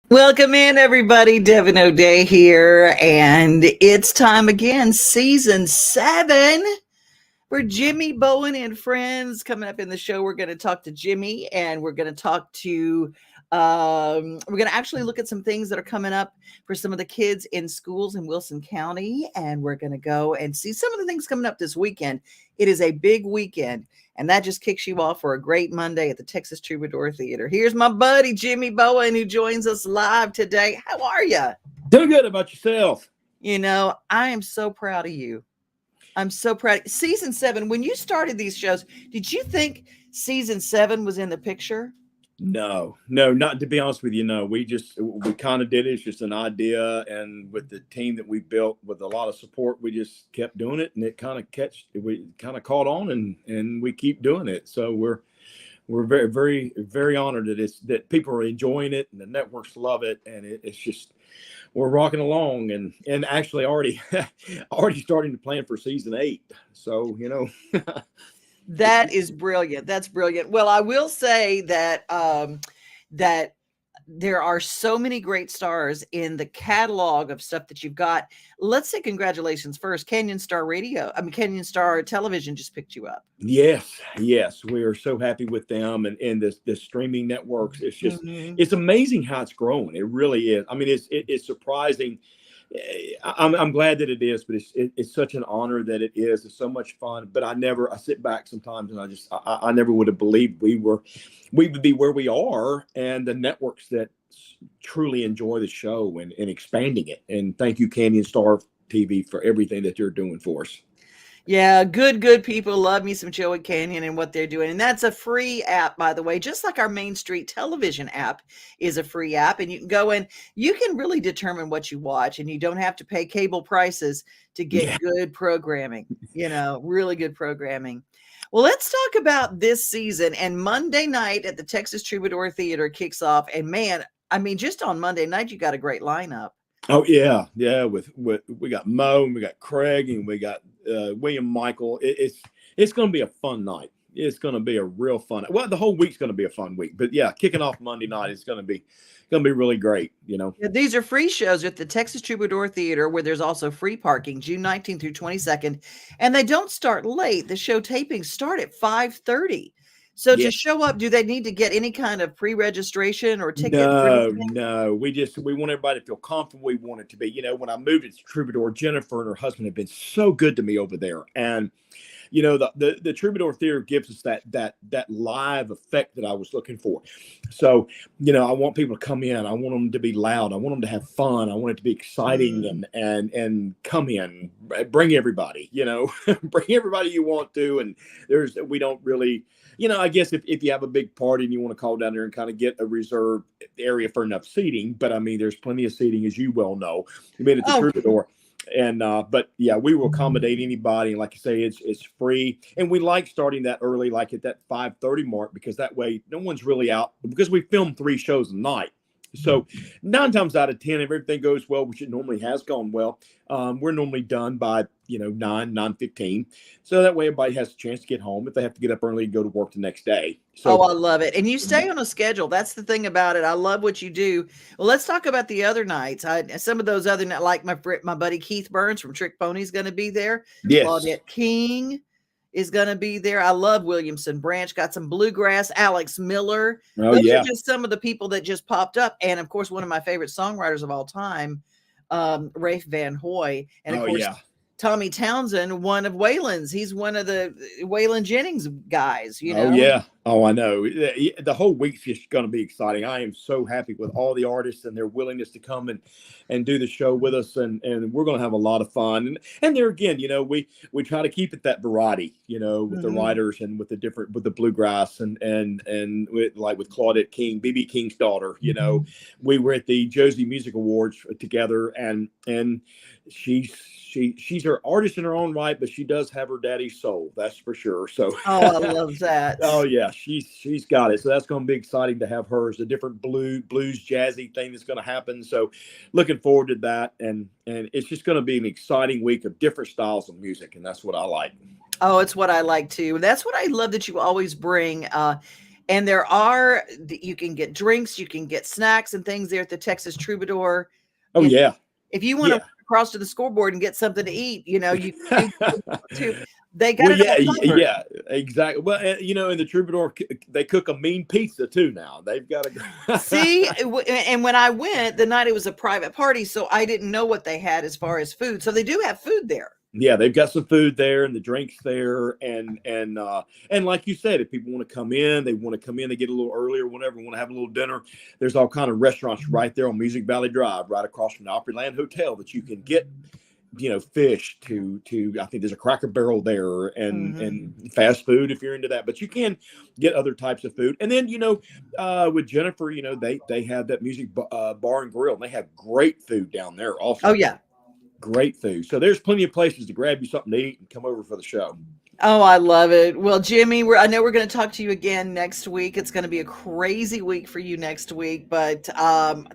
Welcome in, everybody. Devin O'Day here, and it's time again, season 7 for Jimmy Bowen and friends. Coming up in the show, we're going to talk to Jimmy, and we're going to talk to. We're going to actually look at some things that are coming up for some of the kids in schools in Wilson County, and we're going to go and see some of the things coming up this weekend. It is a big weekend, and that just kicks you off for a great Monday at the Texas Troubadour Theater. Here's my buddy Jimmy Bowen, who joins us live today. How are you? Doing good about yourself. I am so proud of you. I'm so proud. Season 7, when you started these shows, did you think season 7 was in the picture? No, not to be honest with you. No, we kind of did it. It's just an idea, and with the team that we built with a lot of support, we just kept doing it, and it kind of we kind of caught on, and we keep doing it. So we're very very very honored that people are enjoying it, and the networks love it, and it's just we're rocking along, and actually already already starting to plan for season 8. So That is brilliant. That's brilliant. Well, I will say that there are so many great stars in the catalog of stuff that you've got. Let's say congratulations first. Canyon Star Television just picked you up. Yes, we are so happy with them and the streaming networks. Mhm. It's amazing how it's growing. It really is. I mean, it's surprising. I'm glad that it is, but it's such an honor that it is. It's so much fun. But I sit back sometimes and I never would have believed we would be where we are, and the networks that truly enjoy the show and expanding it. And thank you, Canyon Star TV, for everything that you're doing for us. Yeah, good people. Love me some Joey Canyon and what they're doing. And that's a free app, by the way, just like our Main Street Television app is a free app. And you can go in, you can really determine what you watch, and you don't have to pay cable prices to get Yeah. good programming, really good programming. Well, let's talk about this season. And Monday night at the Texas Troubadour Theater kicks off. And man, I mean, just on Monday night, you got a great lineup. Oh yeah. With we got Mo and we got Craig and we got William Michael. It's going to be a fun night. It's going to be a real fun. Well, the whole week's going to be a fun week, but yeah, kicking off Monday night is going to be really great. Yeah, these are free shows at the Texas Troubadour Theater, where there's also free parking, June 19th through 22nd, and they don't start late. The show tapings start at 5:30. So Yeah. to show up, do they need to get any kind of pre-registration or tickets or anything? No. We want everybody to feel comfortable. We want it to be. When I moved to Troubadour, Jennifer and her husband have been so good to me over there, and the Troubadour Theater gives us that live effect that I was looking for. So I want people to come in. I want them to be loud. I want them to have fun. I want it to be exciting Mm. and come in, bring everybody. Bring everybody you want to. And we don't really. I guess if you have a big party and you want to call down there and kind of get a reserved area for enough seating, but I mean, there's plenty of seating, as you well know. You've been at the Oh, Troubadour, and but yeah, we will accommodate anybody. And like I say, it's free, and we like starting that early, like at that 5:30 mark, because that way no one's really out, because we film 3 shows a night. So 9 times out of 10, if everything goes well, which it normally has gone well, we're normally done by 9:15. So that way everybody has a chance to get home if they have to get up early and go to work the next day. oh, So I love it. And you stay on a schedule. That's the thing about it. I love what you do. Well, let's talk about the other nights. Some of those other nights, like my buddy Keith Burns from Trick Pony is going to be there. yes, Claudette King is going to be there. I love Williamson Branch. Got some bluegrass. Alex Miller. oh Those are yeah, just some of the people that just popped up. And of course, one of my favorite songwriters of all time, Rafe Van Hoy, and of oh course yeah. Tommy Townsend, one of Waylon's. He's one of the Waylon Jennings guys. Oh yeah. Oh, I know. The whole week's just going to be exciting. I am so happy with all the artists and their willingness to come and do the show with us, and we're going to have a lot of fun. And there again, we try to keep it that variety, with the Mhm. writers and with the bluegrass and with Claudette King, BB King's daughter. We were at the Josie Music Awards together, and she's her artist in her own right, but she does have her daddy's soul. That's for sure. So. Oh, I love that. Oh yeah, she's got it. So that's going to be exciting to have her as a different blues jazzy thing that's going to happen. So looking forward to that, and it's just going to be an exciting week of different styles of music, and that's what I like. Oh, it's what I like too. That's what I love that you always bring. And you can get drinks, you can get snacks and things there at the Texas Troubadour. Oh yeah. If you want to Yeah. run across to the scoreboard and get something to eat, you can do that too. They got Well, it yeah, all covered. yeah, exactly. Well, in the Troubadour, they cook a mean pizza too now. They've got a See, and when I went the night, it was a private party, so I didn't know what they had as far as food. So they do have food there. Yeah, they've got some food there and the drinks there, and like you said, if people want to come in, they get a little earlier, whatever, want to have a little dinner. There's all kind of restaurants right there on Music Valley Drive, right across from the Opryland Hotel, that you can get, fish to I think there's a Cracker Barrel there, and fast food if you're into that, but you can get other types of food. And then with Jennifer, they have that music bar and grill, and they have great food down there also. Oh yeah, great food. So there's plenty of places to grab you something to eat and come over for the show. Oh, I love it. Well, Jimmy, I know we're going to talk to you again next week. It's going to be a crazy week for you next week, but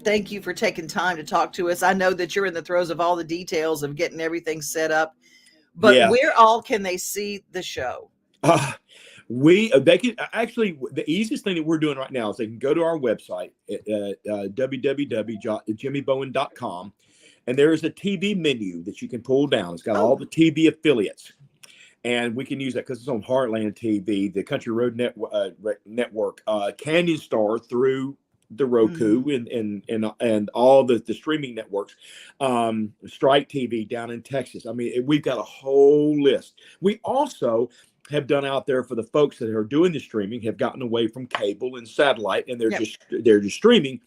thank you for taking time to talk to us. I know that you're in the throes of all the details of getting everything set up, but where all can they see the show? They can actually, the easiest thing that we're doing right now is they can go to our website at www.jimmybowen.com, and there is a TV menu that you can pull down. It's got all the TV affiliates. And we can use that because it's on Heartland TV, the Country Road Network, Canyon Star through the Roku, and all the streaming networks, Strike TV down in Texas. I mean, we've got a whole list. We also have done out there for the folks that are doing the streaming, have gotten away from cable and satellite, and they're just streaming.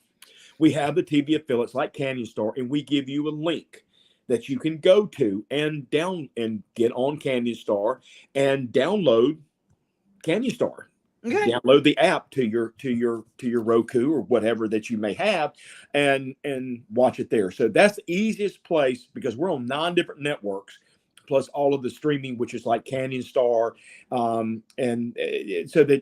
We have the TV affiliates like Canyon Star, and we give you a link that you can go to and get on Canyon Star and download Canyon Star. Okay. Download the app to your Roku or whatever that you may have, and watch it there. So that's the easiest place, because we're on 9 different networks plus all of the streaming, which is like Canyon Star, and so the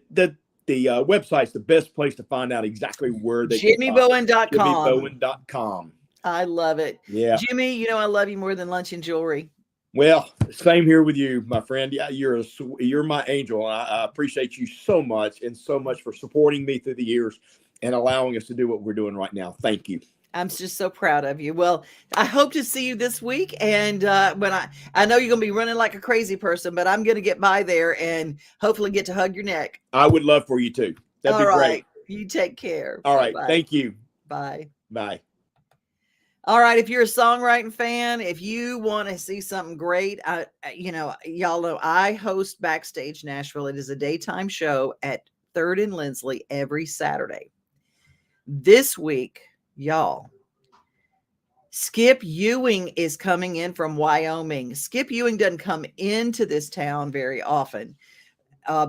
website's the best place to find out exactly where they JimmyBowen.com. JimmyBowen.com. I love it. Yeah. Jimmy, I love you more than lunch and jewelry. Well, same here with you, my friend. Yeah, you're my angel. I appreciate you so much, and so much for supporting me through the years and allowing us to do what we're doing right now. Thank you. I'm just so proud of you. Well, I hope to see you this week. And when I know you're going to be running like a crazy person, but I'm going to get by there and hopefully get to hug your neck. I would love for you to. That'd be great. You take care. All right. Thank you. Bye. Bye. All right. If you're a songwriting fan, if you want to see something great, y'all know I host Backstage Nashville. It is a daytime show at 3rd and Lindsley every Saturday. This week, y'all, Skip Ewing is coming in from Wyoming. Skip Ewing doesn't come into this town very often.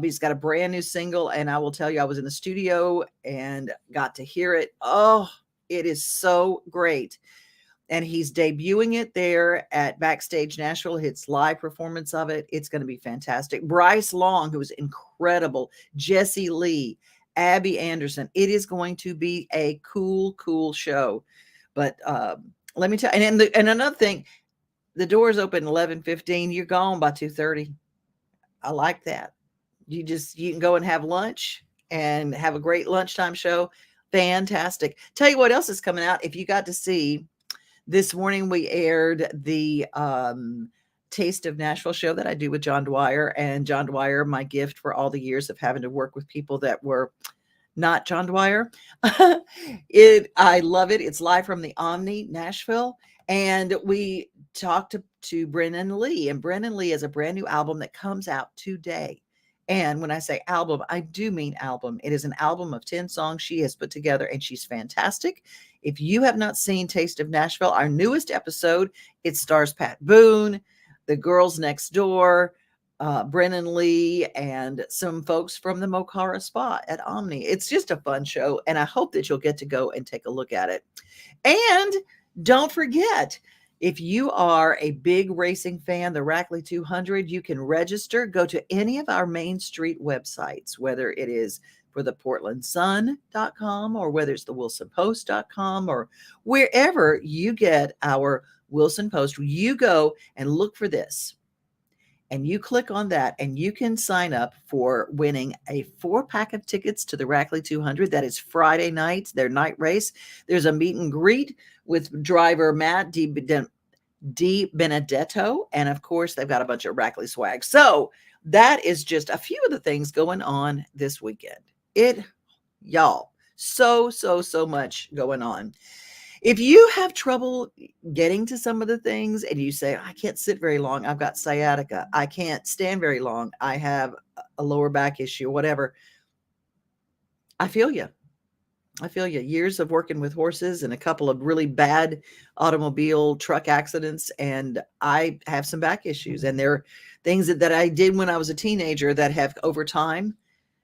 He's got a brand new single, and I will tell you, I was in the studio and got to hear it. Oh, it is so great. And he's debuting it there at Backstage Nashville. It's live performance of it. It's going to be fantastic. Bryce Long, who is incredible. Jesse Lee, Abby Anderson. It is going to be a cool show. But let me tell you, and another thing, the doors open 11:15. You're gone by 2:30. I like that. You can go and have lunch and have a great lunchtime show. Fantastic. Tell you what else is coming out. If you got to see, this morning we aired the Taste of Nashville show that I do with John Dwyer. And John Dwyer, my gift for all the years of having to work with people that were not John Dwyer. I love it. It's live from the Omni Nashville. And we talked to Brennan Lee. And Brennan Lee has a brand new album that comes out today. And when I say album, I do mean album. It is an album of 10 songs she has put together, and she's fantastic. If you have not seen Taste of Nashville, our newest episode, it stars Pat Boone, the Girls Next Door, Brennan Lee, and some folks from the Mocara Spa at Omni. It's just a fun show, and I hope that you'll get to go and take a look at it. And don't forget, if you are a big racing fan, the Rackley 200, you can register. Go to any of our Main Street websites, whether it is for the PortlandSun.com or whether it's the WilsonPost.com or wherever you get our Wilson Post. You go and look for this. and you click on that, and you can sign up for winning a 4-pack of tickets to the Rackley 200. That is Friday night, their night race. There's a meet and greet with driver Matt Di Benedetto, and of course, they've got a bunch of Rackley swag. So that is just a few of the things going on this weekend. Y'all, so much going on. If you have trouble getting to some of the things and you say, I can't sit very long, I've got sciatica, I can't stand very long, I have a lower back issue, whatever, I feel you. Years of working with horses and a couple of really bad automobile truck accidents, and I have some back issues. And there are things that I did when I was a teenager that have over time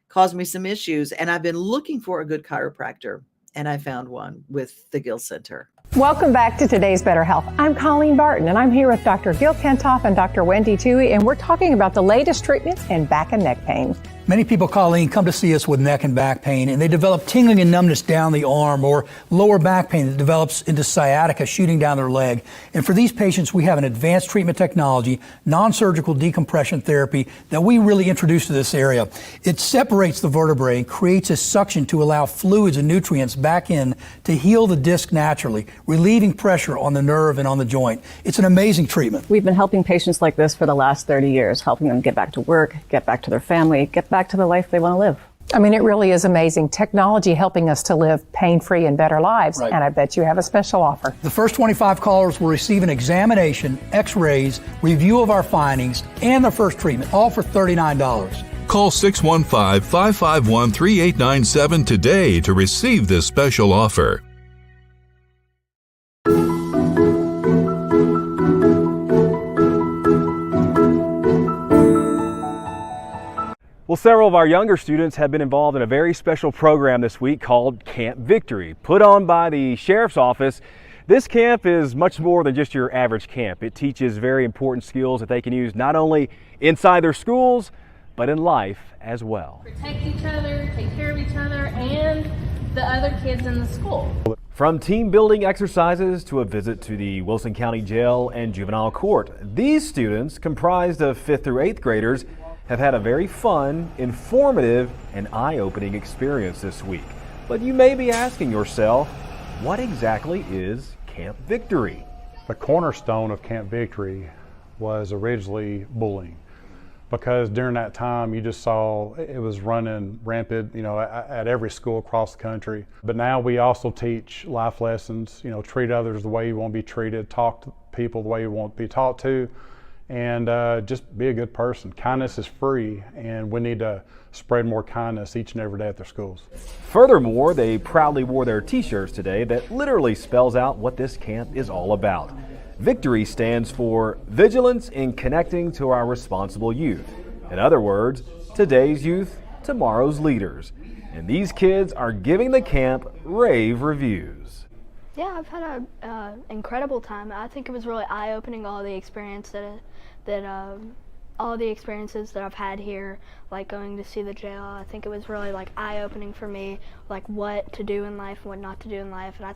caused me some issues. And I've been looking for a good chiropractor, and I found one with the Gill Center. Welcome back to Today's Better Health. I'm Colleen Barton, and I'm here with Dr. Gil Kentoff and Dr. Wendy Toohey, and we're talking about the latest treatments in back and neck pain. Many people, Colleen, come to see us with neck and back pain, and they develop tingling and numbness down the arm, or lower back pain that develops into sciatica shooting down their leg. And for these patients, we have an advanced treatment technology, non-surgical decompression therapy, that we really introduce to this area. It separates the vertebrae and creates a suction to allow fluids and nutrients back in to heal the disc naturally, relieving pressure on the nerve and on the joint. It's an amazing treatment. We've been helping patients like this for the last 30 years, helping them get back to work, get back to their family, get back to the life they want to live. I mean, it really is amazing. Technology helping us to live pain-free and better lives. Right. And I bet you have a special offer. The first 25 callers will receive an examination, x-rays, review of our findings, and their first treatment, all for $39. Call 615-551-3897 today to receive this special offer. Well, several of our younger students have been involved in a very special program this week called Camp Victory, put on by the Sheriff's Office. This camp is much more than just your average camp. It teaches very important skills that they can use not only inside their schools, but in life as well. Protect each other, take care of each other, and the other kids in the school. From team building exercises to a visit to the Wilson County Jail and Juvenile Court, these students, comprised of 5th through 8th graders, have had a very fun, informative, and eye-opening experience this week. But you may be asking yourself, what exactly is Camp Victory? The cornerstone of Camp Victory was originally bullying, because during that time you just saw it was running rampant, at every school across the country. But now we also teach life lessons, treat others the way you want to be treated, talk to people the way you want to be talked to, and just be a good person. Kindness is free, and we need to spread more kindness each and every day at their schools. Furthermore, they proudly wore their t-shirts today that literally spells out what this camp is all about. Victory stands for Vigilance in Connecting to Our Responsible Youth. In other words, today's youth, tomorrow's leaders. And these kids are giving the camp rave reviews. Yeah, I've had an incredible time. I think it was really eye-opening, all the experiences that I've had here, like going to see the jail. I think it was really eye-opening for me, what to do in life and what not to do in life. And I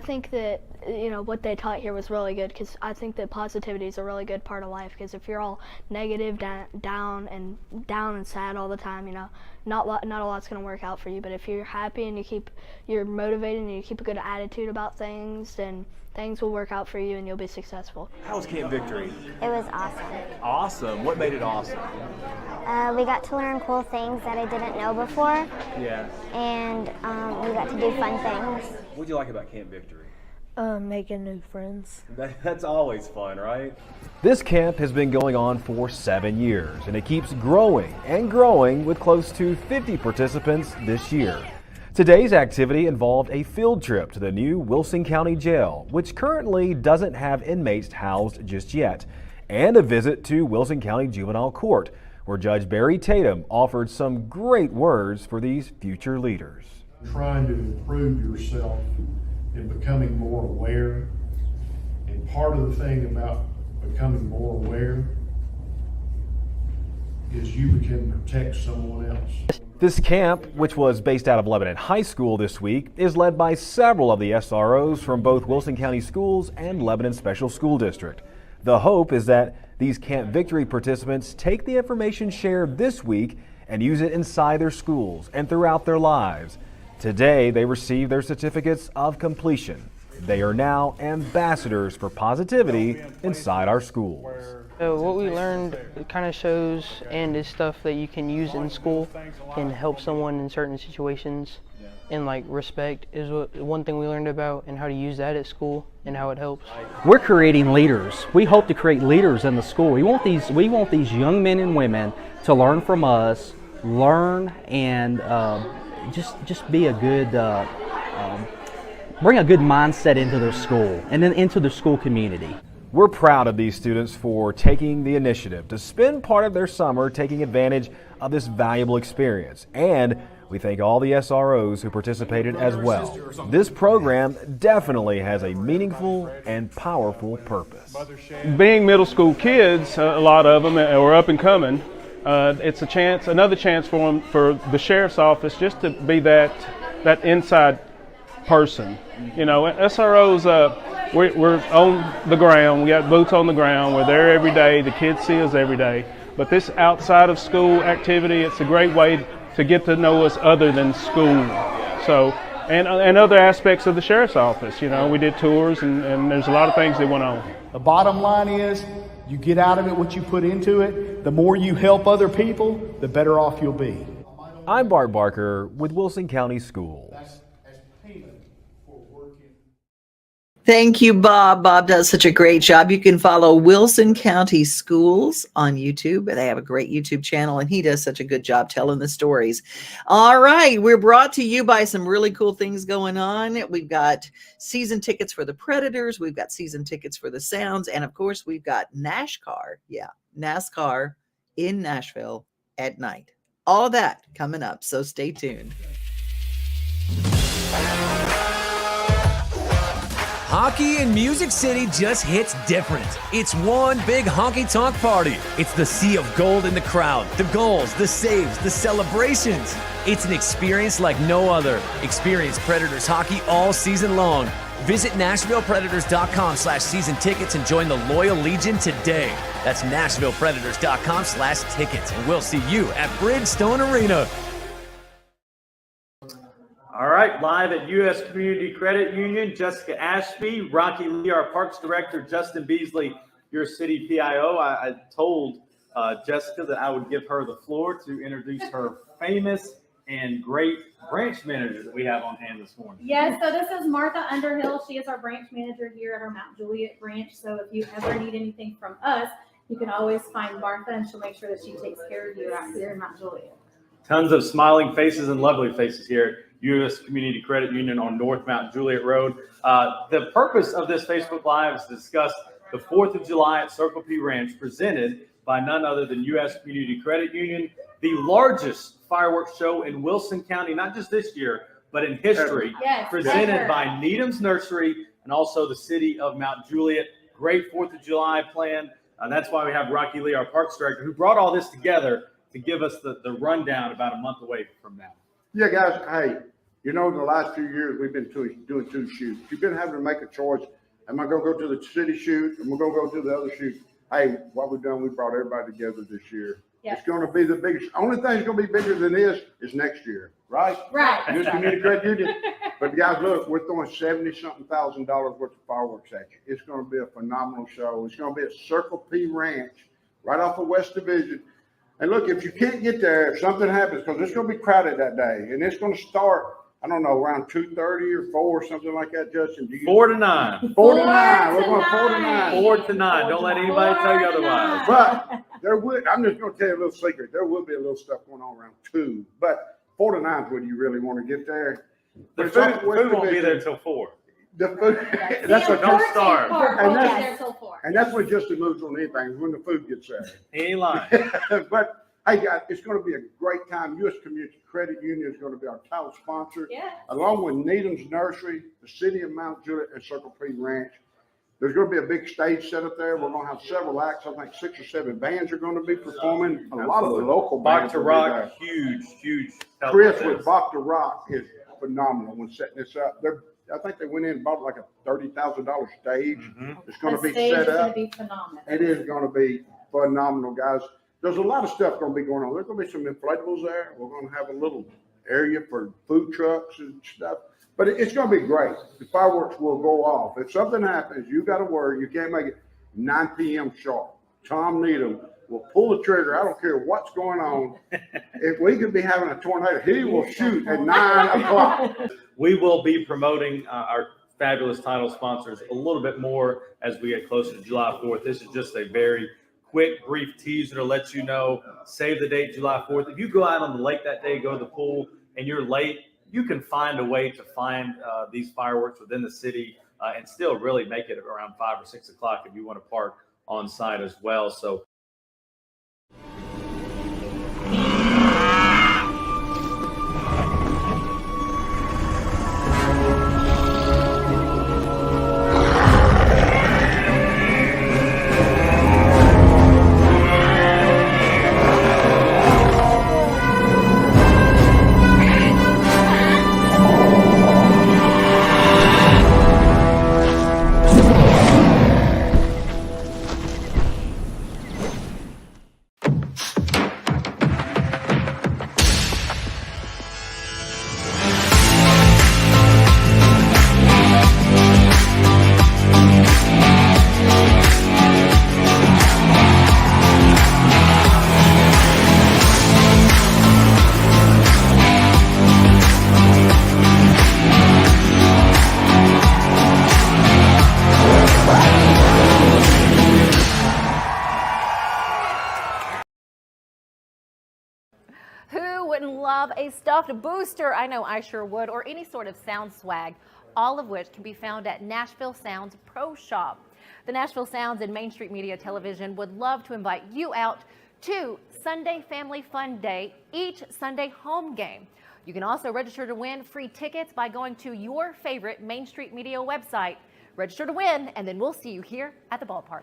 think that what they taught here was really good, because I think that positivity is a really good part of life. Because if you're all negative, down and sad all the time, not a lot's going to work out for you. But if you're happy and you're motivated and you keep a good attitude about things, then things will work out for you and you'll be successful. How was Camp Victory? It was awesome. Awesome. What made it awesome? We got to learn cool things that I didn't know before. Yeah. And we got to do fun things. What did you like about Camp Victory? Making new friends. That's always fun, right? This camp has been going on for 7 years, and it keeps growing and growing with close to 50 participants this year. Today's activity involved a field trip to the new Wilson County Jail, which currently doesn't have inmates housed just yet, and a visit to Wilson County Juvenile Court, where Judge Barry Tatum offered some great words for these future leaders. Trying to improve yourself and becoming more aware, and part of the thing about becoming more aware is you can protect someone else. This camp, which was based out of Lebanon High School this week, is led by several of the SROs from both Wilson County Schools and Lebanon Special School District. The hope is that These Camp Victory participants take the information shared this week and use it inside their schools and throughout their lives. Today, they receive their certificates of completion. They are now ambassadors for positivity inside our schools. So what we learned kind of shows and is stuff that you can use in school and help someone in certain situations. And like respect is one thing we learned about, and how to use that at school and how it helps. We're creating leaders. We hope to create leaders in the school. We want these young men and women to learn from us, learn and just be a good, bring a good mindset into their school and then into their school community. We're proud of these students for taking the initiative to spend part of their summer taking advantage of this valuable experience. And we thank all the SROs who participated as well. This program definitely has a meaningful and powerful purpose. Being middle school kids, a lot of them are up and coming. It's another chance for them, for the sheriff's office, just to be that inside person. You know, SROs, we're on the ground. We got boots on the ground. We're there every day. The kids see us every day. But this outside of school activity, it's a great way to get to know us other than school. So, and other aspects of the sheriff's office. You know, we did tours, and there's a lot of things that went on. The bottom line is, you get out of it what you put into it. The more you help other people, the better off you'll be. I'm Bart Barker with Wilson County Schools. Thank you, Bob. Bob does such a great job. You can follow Wilson County Schools on YouTube. They have a great YouTube channel, and he does such a good job telling the stories. All right, we're brought to you by some really cool things going on. We've got season tickets for the Predators. We've got season tickets for the Sounds. And, of course, we've got NASCAR. Yeah, NASCAR in Nashville at night. All that coming up, so stay tuned. Hockey in Music City just hits different. It's one big honky-tonk party. It's the sea of gold in the crowd, the goals, the saves, the celebrations. It's an experience like no other. Experience Predators hockey all season long. Visit NashvillePredators.com/season tickets and join the Loyal Legion today. That's NashvillePredators.com/tickets, and we'll see you at Bridgestone Arena. All right, live at U.S. Community Credit Union, Jessica Ashby, Rocky Lee, our Parks Director, Justin Beasley, your city PIO. I told Jessica that I would give her the floor to introduce her famous and great branch manager that we have on hand this morning. Yes, so this is Martha Underhill. She is our branch manager here at our Mount Juliet branch. So if you ever need anything from us, you can always find Martha, and she'll make sure that she takes care of you out here in Mount Juliet. Tons of smiling faces and lovely faces here at U.S. Community Credit Union on North Mount Juliet Road. The purpose of this Facebook Live is to discuss the 4th of July at Circle P Ranch, presented by none other than U.S. Community Credit Union, the largest fireworks show in Wilson County, not just this year, but in history, presented by Needham's Nursery and also the city of Mount Juliet. Great 4th of July plan. That's why we have Rocky Lee, our Parks Director, who brought all this together to give us the rundown about a month away from now. Yeah, guys, hey, you know, in the last few years, we've been doing 2 shoots. You've been having to make a choice. Am I going to go to the city shoot? Am I going to go to the other shoot? Hey, what we've done, we brought everybody together this year. It's going to be the biggest. Only thing that's going to be bigger than this is next year, right? Right. Just Community Credit Union. But guys, look, we're throwing $70-something thousand worth of fireworks at you. It's going to be a phenomenal show. It's going to be at Circle P Ranch, right off of West Division. And look, if you can't get there, if something happens, because it's going to be crowded that day, and it's going to start, I don't know, around 2:30 or 4 or something like that, Justin. 4 to 9. 4 to 9. We're going 4 to 9. 4 to 9. Don't let anybody tell you otherwise. But there would, I'm just going to tell you a little secret. There will be a little stuff going on around 2. But 4 to 9 is when you really want to get there. The food won't be there until 4. The food, that's what don't starve. And that's what Justin moves on anything, when the food gets there. He ain't lying. But hey guys, it's going to be a great time. U.S. Community Credit Union is going to be our title sponsor, along with Needham's Nursery, the city of Mount Juliet, and Circle P Ranch. There's going to be a big stage set up there. We're going to have several acts. I think 6 or 7 bands are going to be performing. A lot of the local bands. Bach to Rock, huge. Chris with Bach to Rock is phenomenal when setting this up. I think they went in and bought like a $30,000 stage. It's going to The be stage set is going up. to be phenomenal. It is going to be phenomenal, guys. There's a lot of stuff going to be going on. There's going to be some inflatables there. We're going to have a little area for food trucks and stuff. But it's going to be great. The fireworks will go off. If something happens, you got to worry. You can't make it 9 p.m. sharp. Tom Needham will pull the trigger. I don't care what's going on. If we could be having a tornado, he will shoot at 9 o'clock. We will be promoting our fabulous title sponsors a little bit more as we get closer to July 4th. This is just a very quick, brief teaser to let you know, save the date July 4th. If you go out on the lake that day, go to the pool, and you're late, you can find a way to find these fireworks within the city and still really make it around 5 or 6 o'clock if you want to park on site as well. So Who wouldn't love a stuffed booster? I know I sure would, or any sort of sound swag, all of which can be found at Nashville Sounds Pro Shop. The Nashville Sounds and Main Street Media Television would love to invite you out to Sunday Family Fun Day, each Sunday home game. You can also register to win free tickets by going to your favorite Main Street Media website. Register to win, and then we'll see you here at the ballpark.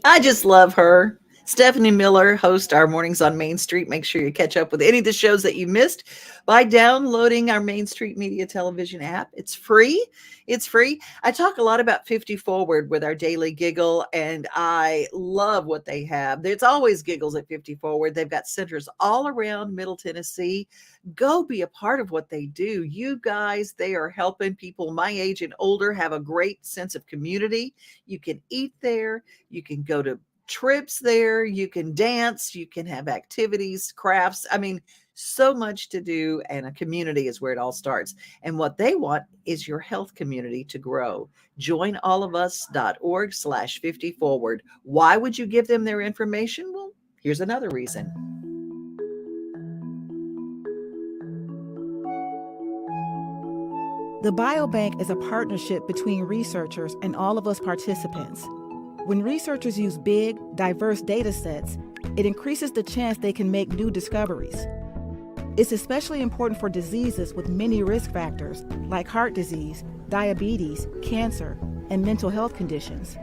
I just love her. Stephanie Miller hosts our Mornings on Main Street. Make sure you catch up with any of the shows that you missed by downloading our Main Street Media Television app. It's free. It's free. I talk a lot about 50 Forward with our daily giggle, and I love what they have. It's always giggles at 50 Forward. They've got centers all around Middle Tennessee. Go be a part of what they do. You guys, they are helping people my age and older have a great sense of community. You can eat there. You can go to trips there, you can dance, you can have activities, crafts. I mean, so much to do, and a community is where it all starts. And what they want is your health community to grow. Joinallofus.org/50 forward. Why would you give them their information? Well, here's another reason. The Biobank is a partnership between researchers and all of us participants. When researchers use big, diverse data sets, it increases the chance they can make new discoveries. It's especially important for diseases with many risk factors like heart disease, diabetes, cancer, and mental health conditions.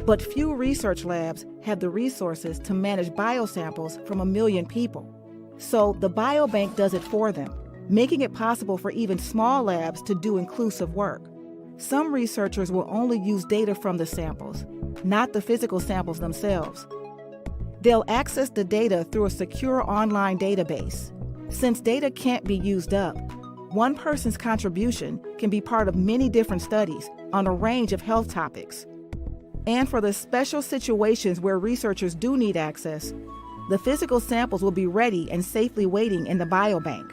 But few research labs have the resources to manage biosamples from 1 million people. So the Biobank does it for them, making it possible for even small labs to do inclusive work. Some researchers will only use data from the samples, not the physical samples themselves. They'll access the data through a secure online database. Since data can't be used up, one person's contribution can be part of many different studies on a range of health topics. And for the special situations where researchers do need access, the physical samples will be ready and safely waiting in the biobank.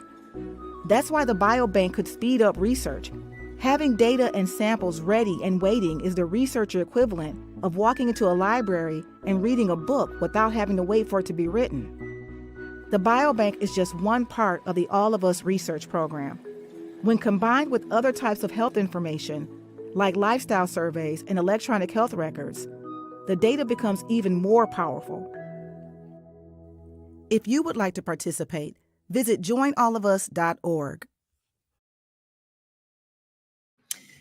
That's why the biobank could speed up research. Having data and samples ready and waiting is the researcher equivalent of walking into a library and reading a book without having to wait for it to be written. The biobank is just one part of the All of Us research program. When combined with other types of health information, like lifestyle surveys and electronic health records, the data becomes even more powerful. If you would like to participate, visit joinallofus.org.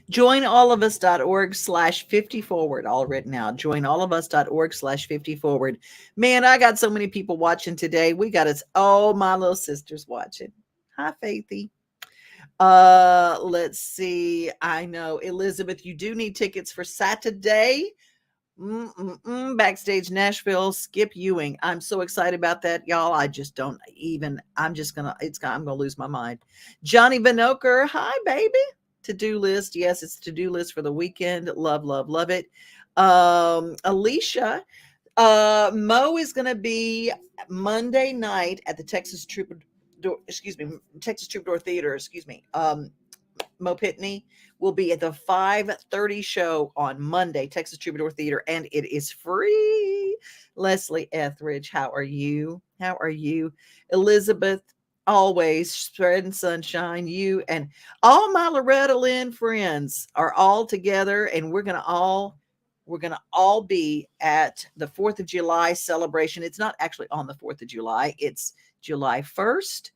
Joinallofus.org/50 forward, all written out. Joinallofus.org/50 forward. Man, I got so many people watching today. We got us, oh, my little sister's watching. Hi, Faithy. Let's see. I know, Elizabeth, you do need tickets for Saturday. Backstage Nashville, Skip Ewing. I'm so excited about that, y'all. I just don't even, I'm gonna lose my mind. Johnny Vinoker, hi, baby. To-do list. Yes, it's to-do list for the weekend. Love, love, love it. Alicia, Mo is gonna be Monday night at the Texas Troubadour Theater, Mo Pitney will be at the 5:30 show on Monday, Texas Troubadour Theater, and it is free. Leslie Etheridge, how are you? How are you? Elizabeth, always spreading sunshine. You and all my Loretta Lynn friends are all together, and we're gonna all be at the 4th of July celebration. It's not actually on the 4th of July. It's July 1st.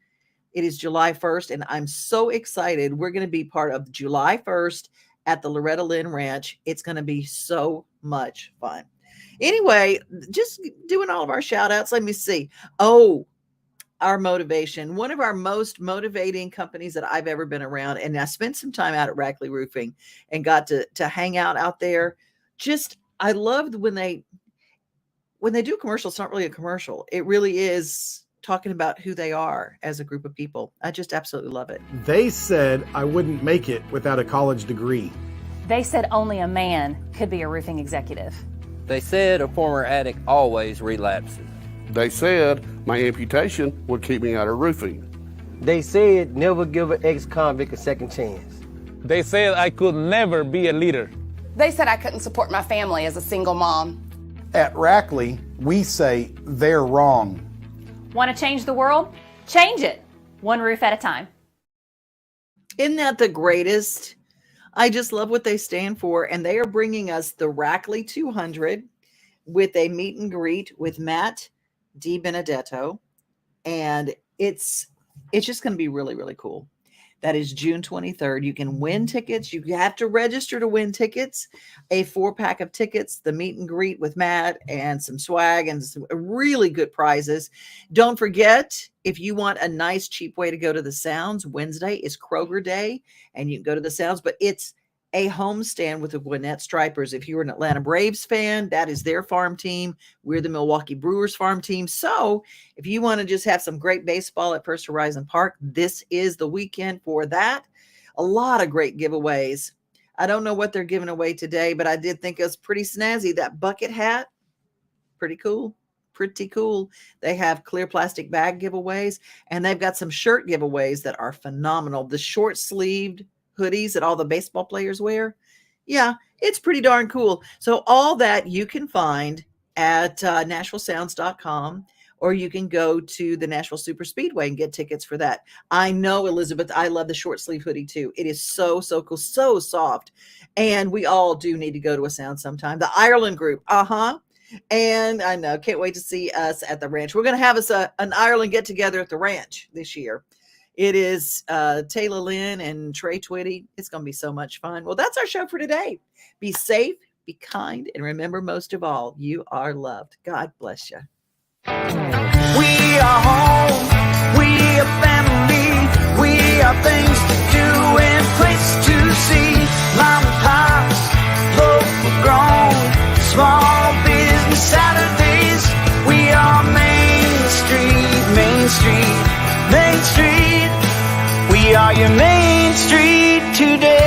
It is July 1st, and I'm so excited. We're going to be part of July 1st at the Loretta Lynn Ranch. It's going to be so much fun. Anyway, just doing all of our shout outs. Let me see. Oh, our motivation. One of our most motivating companies that I've ever been around. And I spent some time out at Rackley Roofing and got to hang out there. I loved when they do commercials. It's not really a commercial. It really is talking about who they are as a group of people. I just absolutely love it. They said I wouldn't make it without a college degree. They said only a man could be a roofing executive. They said a former addict always relapses. They said my amputation would keep me out of roofing. They said never give an ex-convict a second chance. They said I could never be a leader. They said I couldn't support my family as a single mom. At Rackley, we say they're wrong. Want to change the world? Change it. One roof at a time. Isn't that the greatest? I just love what they stand for. And they are bringing us the Rackley 200 with a meet and greet with Matt DiBenedetto. And it's just going to be really, really cool. That is June 23rd. You can win tickets. You have to register to win tickets, a 4-pack of tickets, the meet and greet with Matt, and some swag and some really good prizes. Don't forget, if you want a nice, cheap way to go to the Sounds, Wednesday is Kroger Day, and you can go to the Sounds, but it's a homestand with the Gwinnett Stripers. If you're an Atlanta Braves fan, that is their farm team. We're the Milwaukee Brewers farm team. So if you want to just have some great baseball at First Horizon Park, this is the weekend for that. A lot of great giveaways. I don't know what they're giving away today, but I did think it was pretty snazzy. That bucket hat, pretty cool. Pretty cool. They have clear plastic bag giveaways, and they've got some shirt giveaways that are phenomenal. The short-sleeved hoodies that all the baseball players wear. Yeah, it's pretty darn cool. So all that you can find at NashvilleSounds.com, or you can go to the Nashville Super Speedway and get tickets for that. I know, Elizabeth, I love the short sleeve hoodie too. It is so cool, so soft. And we all do need to go to a sound sometime. The Ireland group, and I know, can't wait to see us at the ranch. We're going to have us an Ireland get together at the ranch this year. It is Taylor Lynn and Trey Twitty. It's going to be so much fun. Well, that's our show for today. Be safe, be kind, and remember, most of all, you are loved. God bless you. We are home. We are family. We are things to do and places to see. Mom and pops, local grown, small business Saturdays. We are Main Street, Main Street, Main Street. We are your Main Street today.